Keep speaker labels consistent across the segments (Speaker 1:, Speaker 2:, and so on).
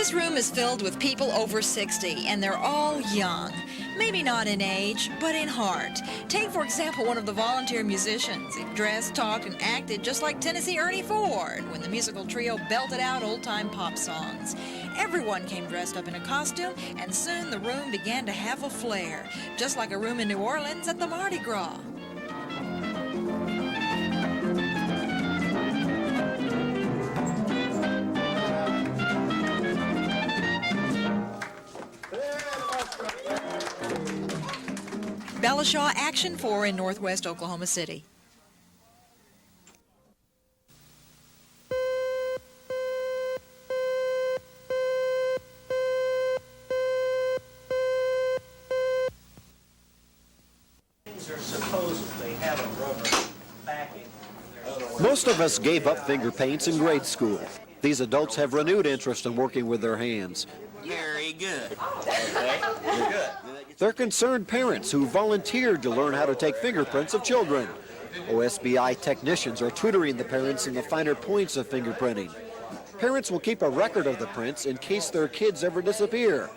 Speaker 1: This room is filled with people over 60, and they're all young. Maybe not in age, but in heart. Take, for example, one of the volunteer musicians. He dressed, talked, and acted just like Tennessee Ernie Ford when the musical trio belted out old-time pop songs. Everyone came dressed up in a costume, and soon the room began to have a flair, just like a room in New Orleans at the Mardi Gras. Bellishaw Action 4 in northwest Oklahoma City.
Speaker 2: Most of us gave up finger paints in grade school. These adults have renewed interest in working with their hands.
Speaker 3: Very good.
Speaker 2: You're good. They're concerned parents who volunteered to learn how to take fingerprints of children. OSBI technicians are tutoring the parents in the finer points of fingerprinting. Parents will keep a record of the prints in case their kids ever disappear.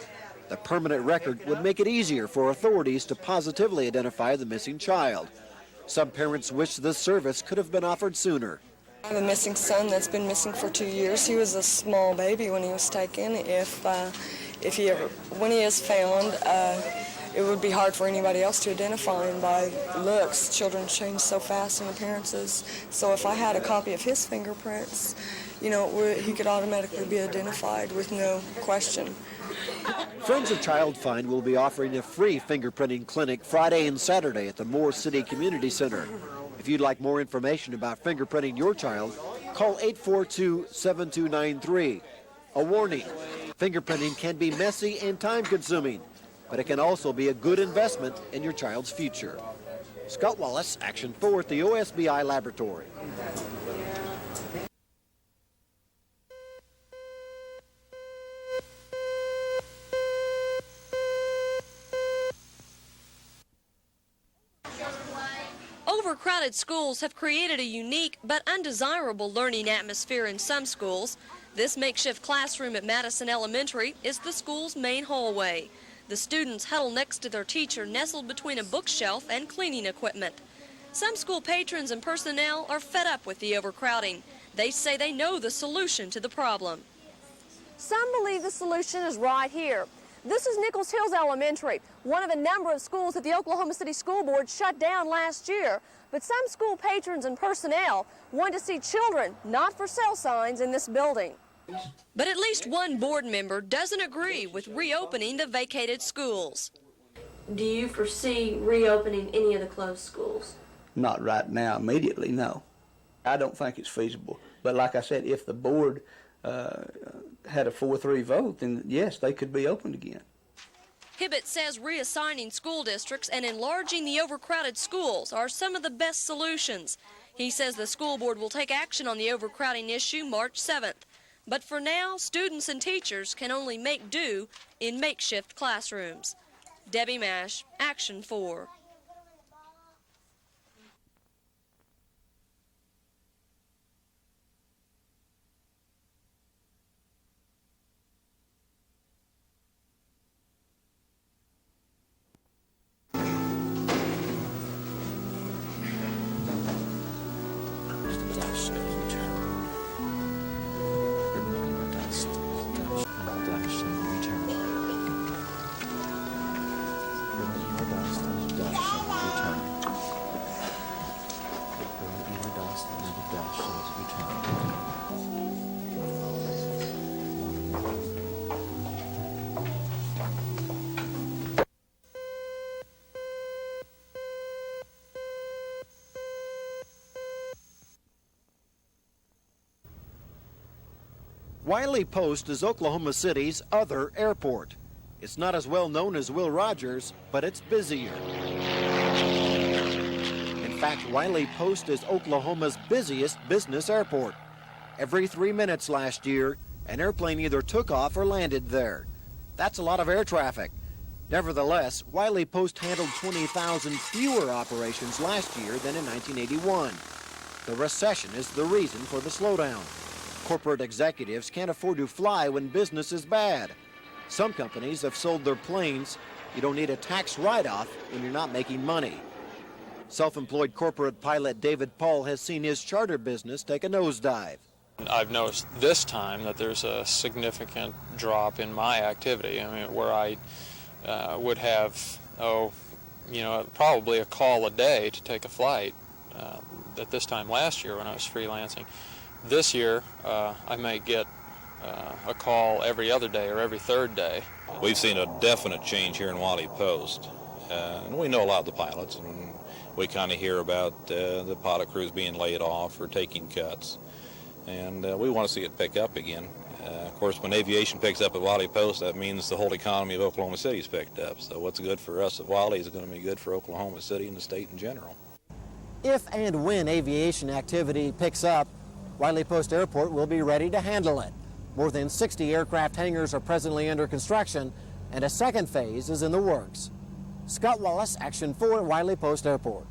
Speaker 2: The permanent record would make it easier for authorities to positively identify the missing child. Some parents wish this service could have been offered sooner.
Speaker 4: I have a missing son that's been missing for 2 years. He was a small baby when he was taken. When he is found, it would be hard for anybody else to identify him by looks. Children change so fast in appearances. So if I had a copy of his fingerprints, he could automatically be identified with no question.
Speaker 2: Friends of Child Find will be offering a free fingerprinting clinic Friday and Saturday at the Moore City Community Center. If you'd like more information about fingerprinting your child, call 842-7293. A warning, fingerprinting can be messy and time-consuming, but it can also be a good investment in your child's future. Scott Wallace, Action 4 at the OSBI Laboratory.
Speaker 5: Overcrowded schools have created a unique but undesirable learning atmosphere in some schools. This makeshift classroom at Madison Elementary is the school's main hallway. The students huddle next to their teacher, nestled between a bookshelf and cleaning equipment. Some school patrons and personnel are fed up with the overcrowding. They say they know the solution to the problem.
Speaker 6: Some believe the solution is right here. This is Nichols Hills Elementary, one of a number of schools that the Oklahoma City School Board shut down last year. But some school patrons and personnel want to see children, not for sale signs in this building.
Speaker 5: But at least one board member doesn't agree with reopening the vacated schools.
Speaker 7: Do you foresee reopening any of the closed schools?
Speaker 8: Not right now, immediately, no. I don't think it's feasible. But like I said, if the board had a 4-3 vote, then yes, they could be opened again.
Speaker 5: Hibbett says reassigning school districts and enlarging the overcrowded schools are some of the best solutions. He says the school board will take action on the overcrowding issue March 7th. But for now, students and teachers can only make do in makeshift classrooms. Debbie Mash, Action 4.
Speaker 2: Wiley Post is Oklahoma City's other airport. It's not as well known as Will Rogers, but it's busier. In fact, Wiley Post is Oklahoma's busiest business airport. Every 3 minutes last year, an airplane either took off or landed there. That's a lot of air traffic. Nevertheless, Wiley Post handled 20,000 fewer operations last year than in 1981. The recession is the reason for the slowdown. corporate executives can't afford to fly when business is bad. Some companies have sold their planes. You don't need a tax write-off when you're not making money. Self-employed corporate pilot David Paul has seen his charter business take a nosedive.
Speaker 3: I've noticed this time that there's a significant drop in my activity. I mean, where I would have, probably a call a day to take a flight at this time last year when I was freelancing. This year, I may get a call every other day or every third day.
Speaker 9: We've seen a definite change here in Wiley Post. And we know a lot of the pilots, and we kind of hear about the pilot crews being laid off or taking cuts. And we want to see it pick up again. Of course, when aviation picks up at Wiley Post, that means the whole economy of Oklahoma City's picked up. So what's good for us at Wiley is going to be good for Oklahoma City and the state in general.
Speaker 2: If and when aviation activity picks up, Wiley Post Airport will be ready to handle it. More than 60 aircraft hangars are presently under construction, and a second phase is in the works. Scott Wallace, Action 4 at Wiley Post Airport.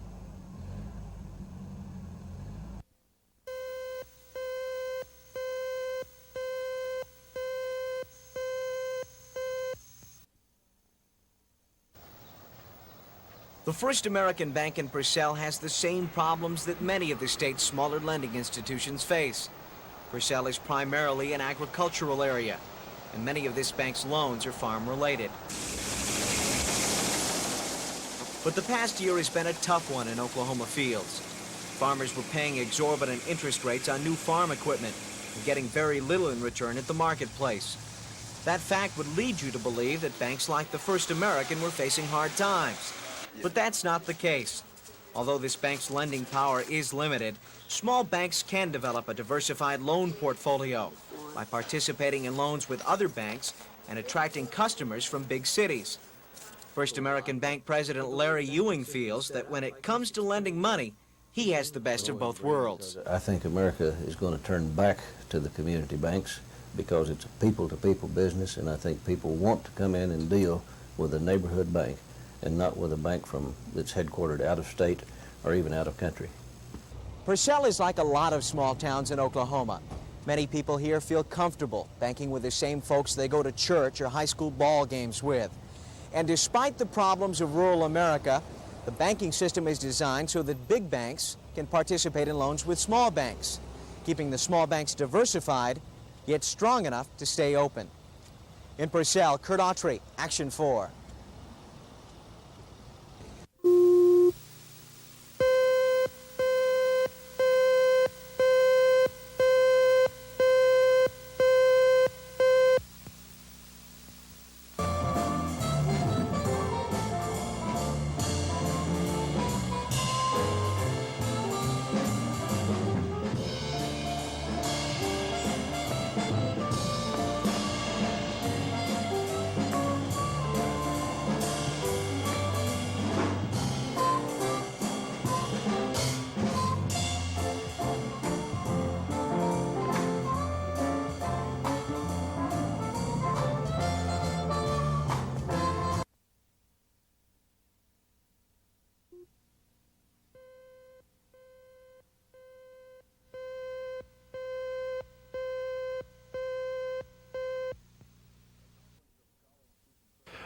Speaker 10: The First American Bank in Purcell has the same problems that many of the state's smaller lending institutions face. Purcell is primarily an agricultural area, and many of this bank's loans are farm-related. But the past year has been a tough one in Oklahoma fields. Farmers were paying exorbitant interest rates on new farm equipment and getting very little in return at the marketplace. That fact would lead you to believe that banks like the First American were facing hard times. But that's not the case. Although this bank's lending power is limited, small banks can develop a diversified loan portfolio by participating in loans with other banks and attracting customers from big cities. First American Bank President Larry Ewing feels that when it comes to lending money, he has the best of both worlds.
Speaker 11: I think America is going to turn back to the community banks because it's a people-to-people business, and I think people want to come in and deal with a neighborhood bank and not with a bank that's headquartered out of state or even out of country.
Speaker 10: Purcell is like a lot of small towns in Oklahoma. Many people here feel comfortable banking with the same folks they go to church or high school ball games with. And despite the problems of rural America, the banking system is designed so that big banks can participate in loans with small banks, keeping the small banks diversified, yet strong enough to stay open. In Purcell, Kurt Autry, Action 4.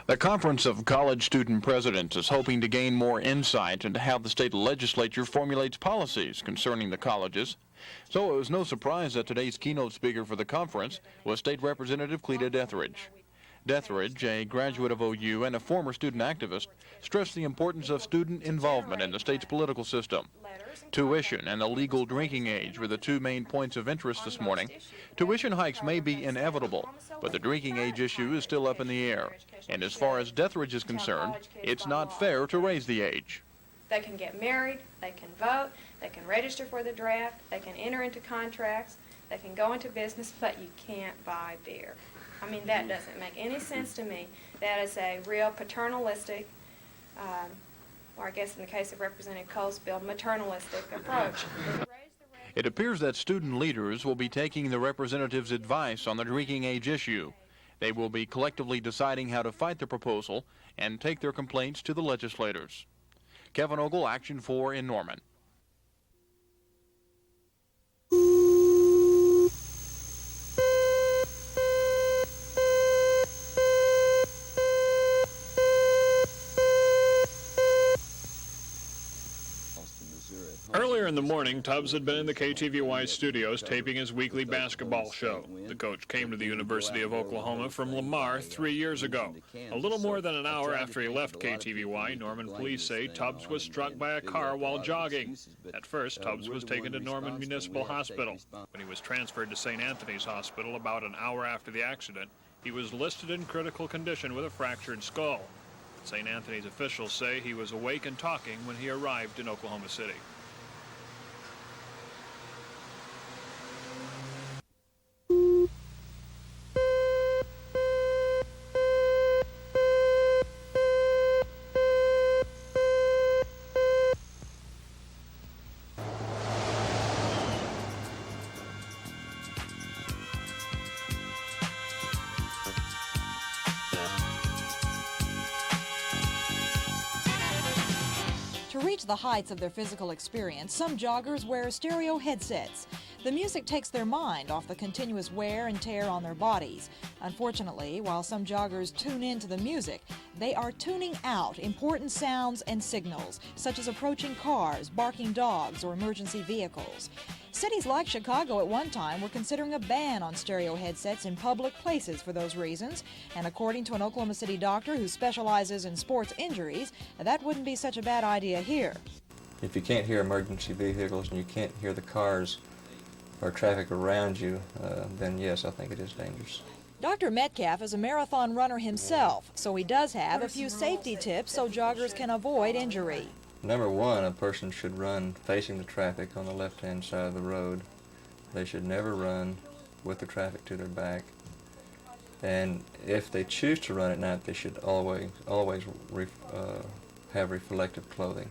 Speaker 12: The Conference of College Student Presidents is hoping to gain more insight into how the state legislature formulates policies concerning the colleges. So it was no surprise that today's keynote speaker for the conference was State Representative Cleta Deatherage. Deatherage, a graduate of OU and a former student activist, stressed the importance of student involvement in the state's political system. Tuition and the legal drinking age were the two main points of interest this morning. Tuition hikes may be inevitable, but the drinking age issue is still up in the air. And as far as Deatherage is concerned, it's not fair to raise the age.
Speaker 7: They can get married, they can vote, they can register for the draft, they can enter into contracts, they can go into business, but you can't buy beer. I mean, that doesn't make any sense to me. That is a real paternalistic, or I guess in the case of Representative Cole's bill, maternalistic approach.
Speaker 12: It appears that student leaders will be taking the representatives' advice on the drinking age issue. They will be collectively deciding how to fight the proposal and take their complaints to the legislators. Kevin Ogle, Action 4 in Norman.
Speaker 13: Earlier in the morning, Tubbs had been in the KTVY studios taping his weekly basketball show. The coach came to the University of Oklahoma from Lamar 3 years ago. A little more than an hour after he left KTVY, Norman police say Tubbs was struck by a car while jogging. At first, Tubbs was taken to Norman Municipal Hospital. When he was transferred to St. Anthony's Hospital about an hour after the accident, he was listed in critical condition with a fractured skull. St. Anthony's officials say he was awake and talking when he arrived in Oklahoma City.
Speaker 1: To reach the heights of their physical experience, some joggers wear stereo headsets. The music takes their mind off the continuous wear and tear on their bodies. Unfortunately, while some joggers tune into the music, they are tuning out important sounds and signals, such as approaching cars, barking dogs, or emergency vehicles. Cities like Chicago at one time were considering a ban on stereo headsets in public places for those reasons, and according to an Oklahoma City doctor who specializes in sports injuries, that wouldn't be such a bad idea here.
Speaker 14: If you can't hear emergency vehicles and you can't hear the cars or traffic around you, then yes, I think it is dangerous.
Speaker 1: Dr. Metcalf is a marathon runner himself, so he does have a few safety tips so joggers can avoid injury.
Speaker 14: Number one, a person should run facing the traffic on the left-hand side of the road. They should never run with the traffic to their back. And if they choose to run at night, they should always have reflective clothing.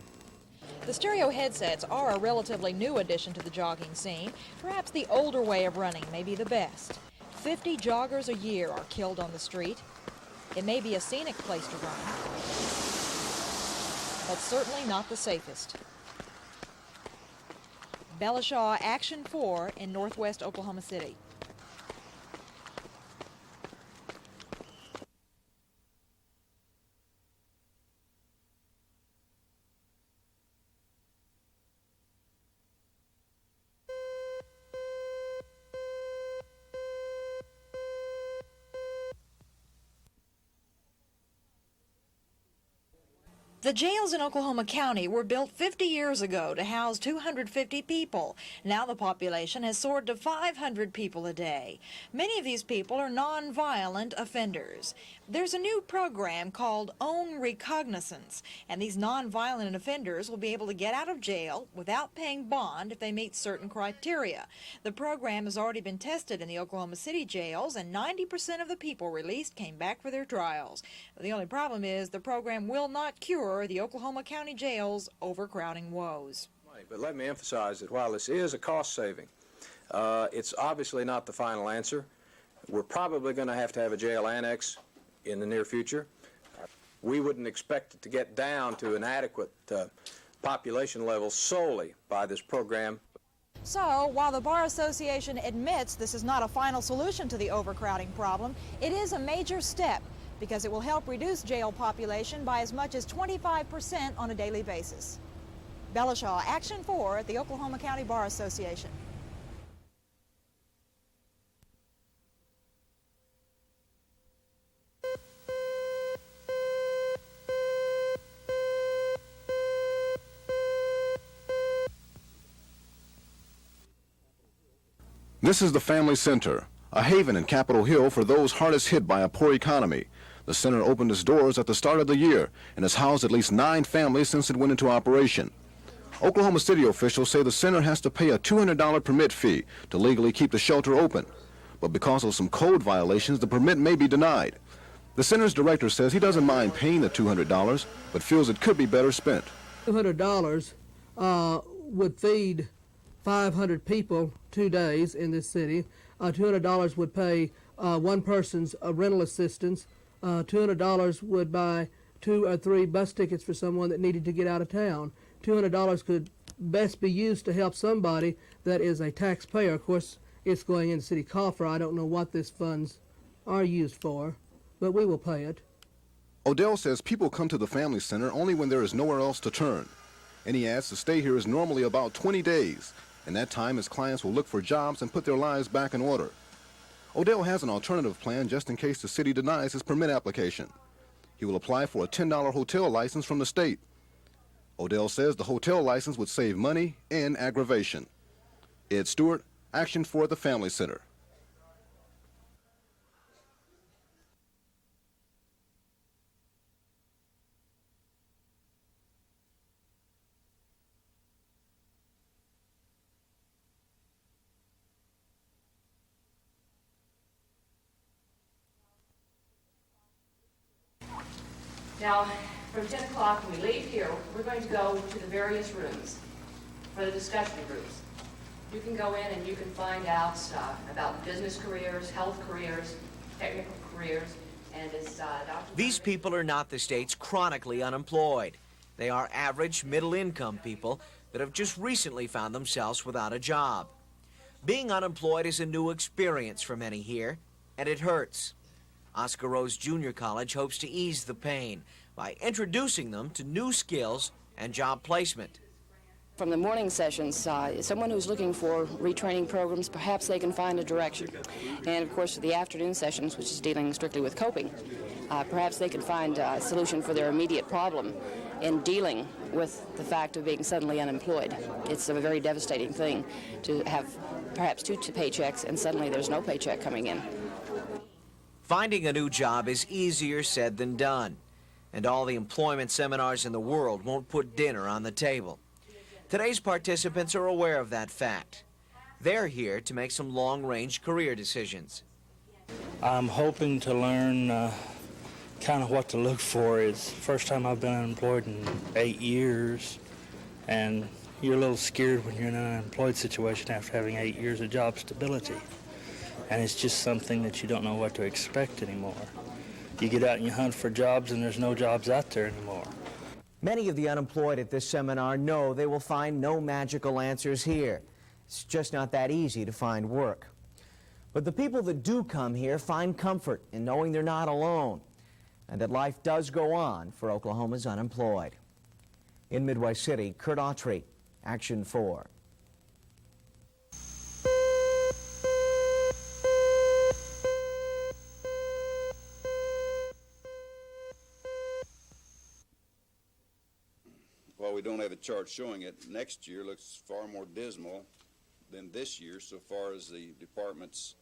Speaker 1: The stereo headsets are a relatively new addition to the jogging scene. Perhaps the older way of running may be the best. 50 joggers a year are killed on the street. It may be a scenic place to run, but certainly not the safest. Bellishaw Action 4 in northwest Oklahoma City. The jails in Oklahoma County were built 50 years ago to house 250 people. Now the population has soared to 500 people a day. Many of these people are non-violent offenders. There's a new program called recognizance, and these non-violent offenders will be able to get out of jail without paying bond if they meet certain criteria. The program has already been tested in the Oklahoma City jails, and 90% of the people released came back for their trials. The only problem is the program will not cure the Oklahoma County jail's overcrowding woes.
Speaker 15: But let me emphasize that while this is a cost saving, it's obviously not the final answer. We're probably going to have a jail annex in the near future. We wouldn't expect it to get down to an adequate population level solely by this program.
Speaker 1: So, while the Bar Association admits this is not a final solution to the overcrowding problem, it is a major step because it will help reduce jail population by as much as 25% on a daily basis. Bellishaw, Action 4 at the Oklahoma County Bar Association.
Speaker 16: This is the Family Center, a haven in Capitol Hill for those hardest hit by a poor economy. The center opened its doors at the start of the year and has housed at least 9 families since it went into operation. Oklahoma City officials say the center has to pay a $200 permit fee to legally keep the shelter open. But because of some code violations, the permit may be denied. The center's director says he doesn't mind paying the $200, but feels it could be better spent.
Speaker 17: $200 would feed 500 people 2 days in this city. $200 would pay one person's rental assistance. $200 would buy 2 or 3 bus tickets for someone that needed to get out of town. $200 could best be used to help somebody that is a taxpayer. Of course, it's going in the city coffer. I don't know what these funds are used for, but we will pay it.
Speaker 16: Odell says people come to the Family Center only when there is nowhere else to turn. and he adds the stay here is normally about 20 days. In that time, his clients will look for jobs and put their lives back in order. Odell has an alternative plan just in case the city denies his permit application. He will apply for a $10 hotel license from the state. Odell says the hotel license would save money and aggravation. Ed Stewart, Action for the Family Center.
Speaker 18: Now, from 10 o'clock when we leave here, we're going to go to the various rooms for the discussion groups. You can go in and you can find out about business careers, health careers, technical careers, and as Dr.
Speaker 10: These people are not the state's chronically unemployed. They are average, middle-income people that have just recently found themselves without a job. Being unemployed is a new experience for many here, and it hurts. Oscar Rose Junior College hopes to ease the pain by introducing them to new skills and job placement.
Speaker 19: From the morning sessions, someone who's looking for retraining programs, perhaps they can find a direction. And of course, the afternoon sessions, which is dealing strictly with coping, perhaps they can find a solution for their immediate problem in dealing with the fact of being suddenly unemployed. It's a very devastating thing to have perhaps two paychecks and suddenly there's no paycheck coming in.
Speaker 10: Finding a new job is easier said than done, and all the employment seminars in the world won't put dinner on the table. Today's participants are aware of that fact. They're here to make some long-range career decisions.
Speaker 20: I'm hoping to learn kind of what to look for. It's the first time I've been unemployed in 8 years, and you're a little scared when you're in an unemployed situation after having 8 years of job stability. And it's just something that you don't know what to expect anymore. You get out and you hunt for jobs, and there's no jobs out there anymore.
Speaker 10: Many of the unemployed at this seminar know they will find no magical answers here. It's just not that easy to find work. But the people that do come here find comfort in knowing they're not alone and that life does go on for Oklahoma's unemployed. In Midway City, Kurt Autry, Action 4.
Speaker 21: While we don't have a chart showing it, next year looks far more dismal than this year so far as the departments.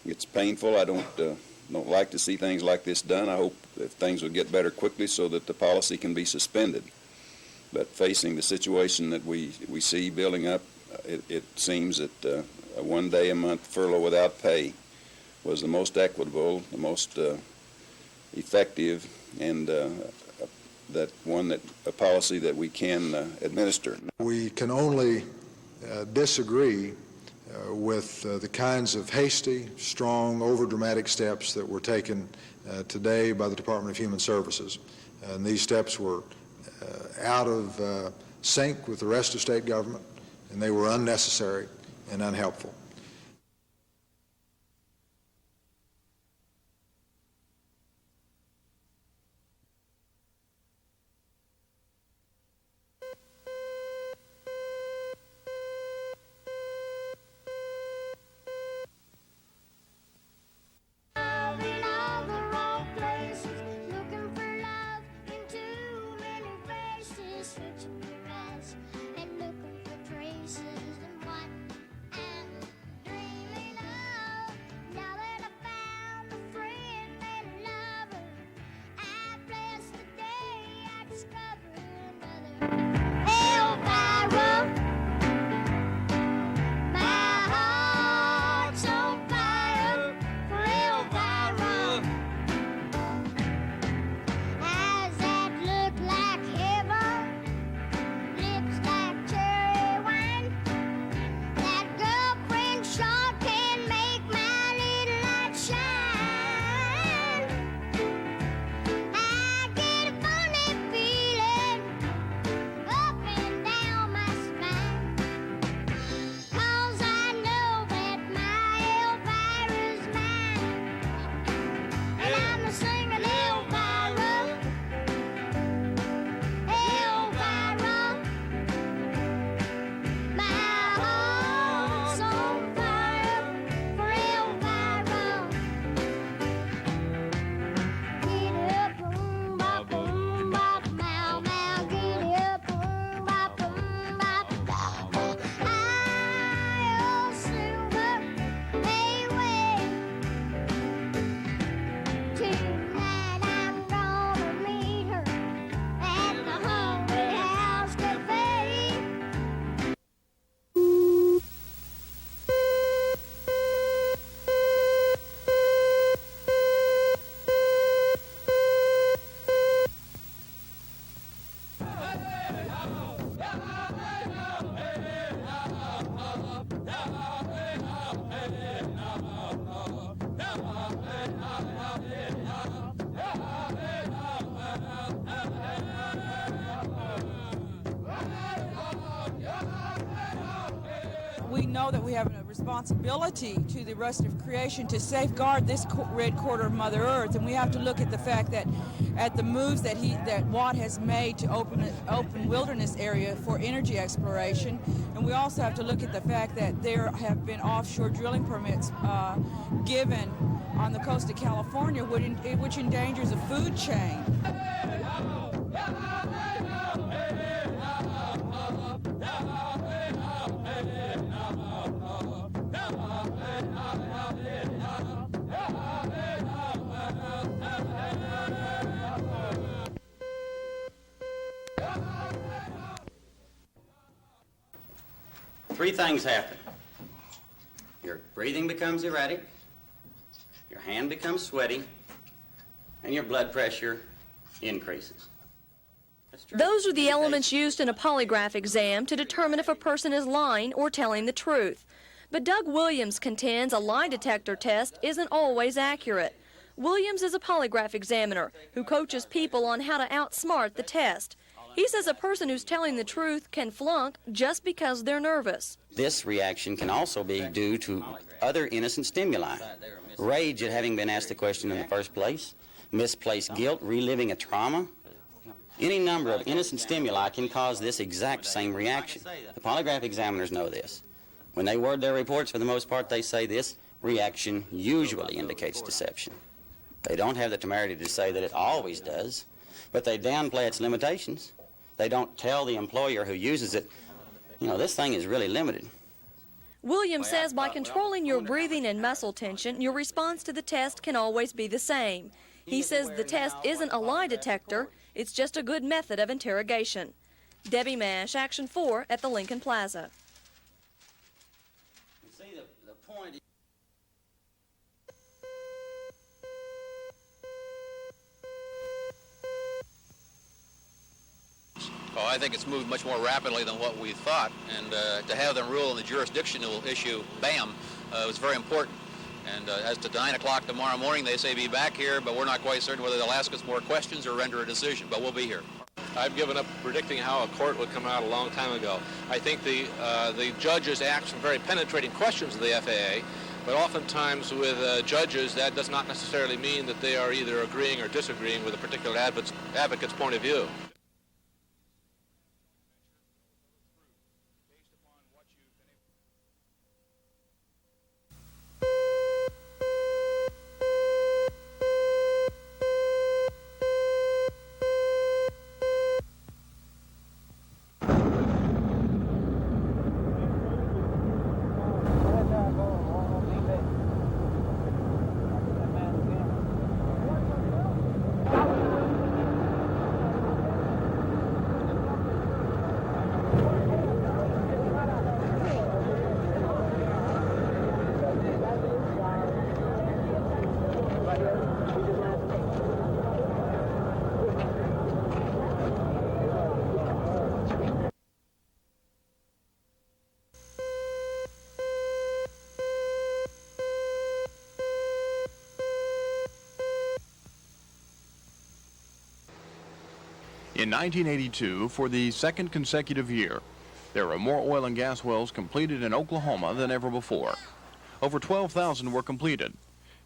Speaker 21: It's painful. I don't like to see things like this done. I hope that things will get better quickly so that the policy can be suspended. But facing the situation that we see building up, it seems that a one-day-a-month furlough without pay was the most equitable, the most effective, and a policy that we can administer.
Speaker 22: We can only disagree with the kinds of hasty, strong, overdramatic steps that were taken today by the Department of Human Services. And these steps were out of sync with the rest of state government, and they were unnecessary and unhelpful.
Speaker 4: know that we have a responsibility to the rest of creation to safeguard this red quarter of Mother Earth, and we have to look at the fact that at the moves that Watt has made to open wilderness area for energy exploration, and we also have to look at the fact that there have been offshore drilling permits given on the coast of California, which endangers a food chain.
Speaker 6: Three things happen. Your breathing becomes erratic, your hand becomes sweaty, and your blood pressure increases.
Speaker 5: Those are the elements used in a polygraph exam to determine if a person is lying or telling the truth. But Doug Williams contends a lie detector test isn't always accurate. Williams is a polygraph examiner who coaches people on how to outsmart the test. He says a person who's telling the truth can flunk just because they're nervous.
Speaker 6: This reaction can also be due to other innocent stimuli. Rage at having been asked the question in the first place, misplaced guilt, reliving a trauma. Any number of innocent stimuli can cause this exact same reaction. The polygraph examiners know this. When they word their reports, for the most part, they say this reaction usually indicates deception. They don't have the temerity to say that it always does, but they downplay its limitations. They don't tell the employer who uses it, you know, this thing is really limited.
Speaker 5: Williams says by controlling your breathing and muscle tension, your response to the test can always be the same. He says the test isn't a lie detector, it's just a good method of interrogation. Debbie Mash, Action 4 at the Lincoln Plaza.
Speaker 6: See, the point is...
Speaker 23: Oh, I think it's moved much more rapidly than what we thought, and to have them rule on the jurisdictional issue, bam, was very important. And as to 9 o'clock tomorrow morning, they say be back here, but we're not quite certain whether they'll ask us more questions or render a decision, but we'll be here.
Speaker 24: I've given up predicting how a court would come out a long time ago. I think the judges ask some very penetrating questions of the FAA, but oftentimes with judges, that does not necessarily mean that they are either agreeing or disagreeing with a particular advocate's point of view.
Speaker 12: In 1982, for the second consecutive year, there were more oil and gas wells completed in Oklahoma than ever before. Over 12,000 were completed,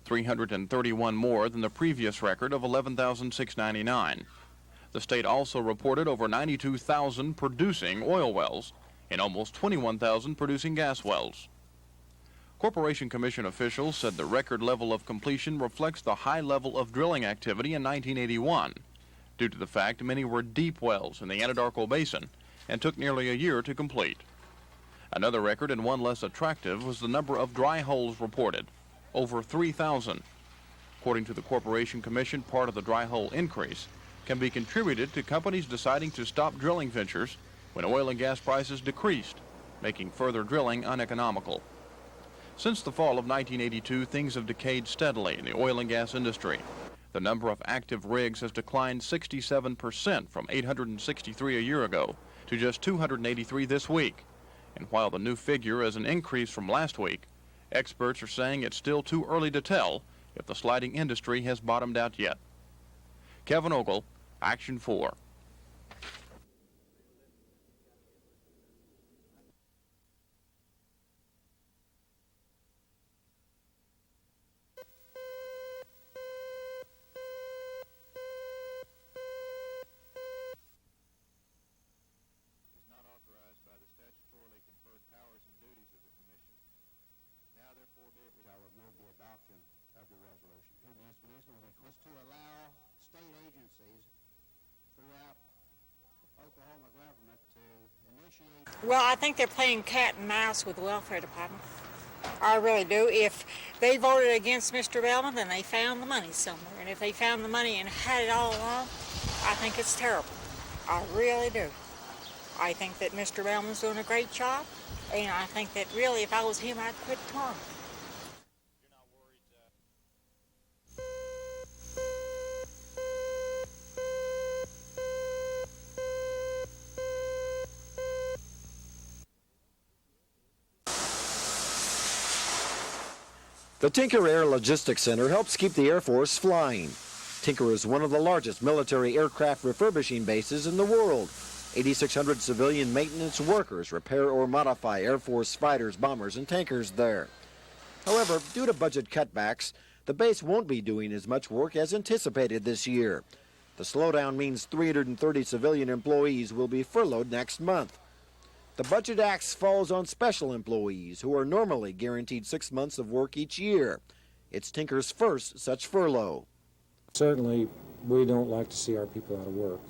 Speaker 12: 331 more than the previous record of 11,699. The state also reported over 92,000 producing oil wells and almost 21,000 producing gas wells. Corporation Commission officials said the record level of completion reflects the high level of drilling activity in 1981, due to the fact many were deep wells in the Anadarko Basin and took nearly a year to complete. Another record, and one less attractive, was the number of dry holes reported, over 3,000. According to the Corporation Commission, part of the dry hole increase can be contributed to companies deciding to stop drilling ventures when oil and gas prices decreased, making further drilling uneconomical. Since the fall of 1982, things have decayed steadily in the oil and gas industry. The number of active rigs has declined 67% from 863 a year ago to just 283 this week. And while the new figure is an increase from last week, experts are saying it's still too early to tell if the sliding industry has bottomed out yet. Kevin Ogle, Action 4.
Speaker 2: I would move the adoption of the resolution. Was to allow state agencies throughout Oklahoma government to initiate...
Speaker 3: Well, I think they're playing cat and mouse with the welfare department. I really do. If they voted against Mr. Bellman, then they found the money somewhere. And if they found the money and had it all along, I think it's terrible. I really do. I think that Mr. Bellman's doing a great job, and I think that really if I was him, I'd quit tomorrow.
Speaker 8: The Tinker Air Logistics Center helps keep the Air Force flying. Tinker is one of the largest military aircraft refurbishing bases in the world. 8,600 civilian maintenance workers repair or modify Air Force fighters, bombers, and tankers there. However, due to budget cutbacks, the base won't be doing as much work as anticipated this year. The slowdown means 330 civilian employees will be furloughed next month. The budget axe falls on special employees who are normally guaranteed 6 months of work each year. It's Tinker's first such furlough.
Speaker 9: Certainly, we don't like to see our people out of work.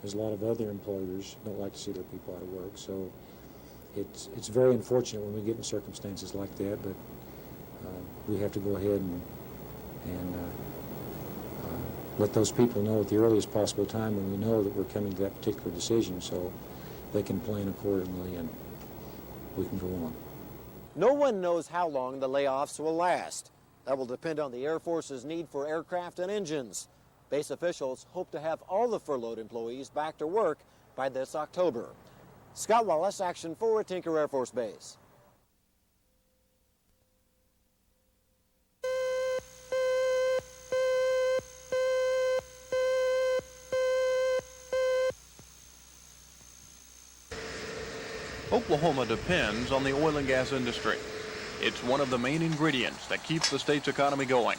Speaker 9: There's a lot of other employers don't like to see their people out of work, so it's very unfortunate when we get in circumstances like that, but we have to go ahead and let those people know at the earliest possible time when we know that we're coming to that particular decision so they can plan accordingly and we can go on.
Speaker 8: No one knows how long the layoffs will last. That will depend on the Air Force's need for aircraft and engines. Base officials hope to have all the furloughed employees back to work by this October. Scott Wallace, Action 4 at Tinker Air Force Base.
Speaker 12: Oklahoma depends on the oil and gas industry. It's one of the main ingredients that keeps the state's economy going.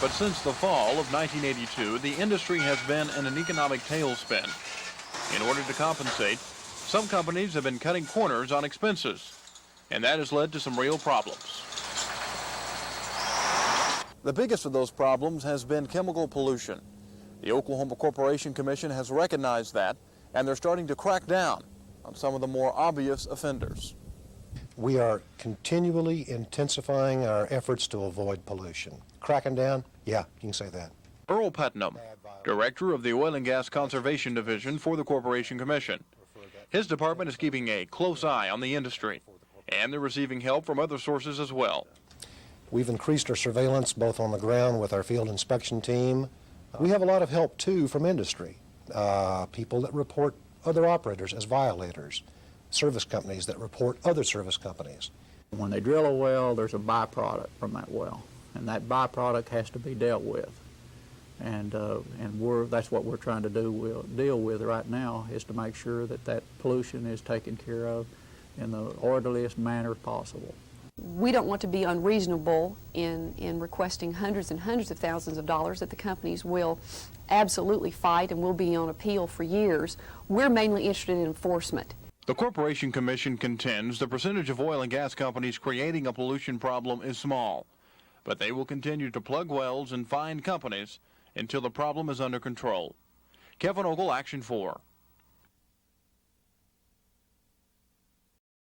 Speaker 12: But since the fall of 1982, the industry has been in an economic tailspin. In order to compensate, some companies have been cutting corners on expenses, and that has led to some real problems. The biggest of those problems has been chemical pollution. The Oklahoma Corporation Commission has recognized that, and they're starting to crack down on some of the more obvious offenders.
Speaker 25: We are continually intensifying our efforts to avoid pollution. Cracking down? Yeah, you can say that.
Speaker 12: Earl Putnam, Director of the Oil and Gas Conservation Division for the Corporation Commission. His department is keeping a close eye on the industry, and they're receiving help from other sources as well.
Speaker 25: We've increased our surveillance both on the ground with our field inspection team. We have a lot of help, too, from industry. People that report other operators as violators, service companies that report other service companies.
Speaker 26: When they drill a well, there's a byproduct from that well, and that byproduct has to be dealt with. And that's what we're trying to deal with right now, is to make sure that that pollution is taken care of in the orderliest manner possible.
Speaker 27: We don't want to be unreasonable in requesting hundreds and hundreds of thousands of dollars that the companies will absolutely fight and will be on appeal for years. We're mainly interested in enforcement.
Speaker 12: The Corporation Commission contends the percentage of oil and gas companies creating a pollution problem is small, but they will continue to plug wells and fine companies until the problem is under control. Kevin Ogle, Action 4.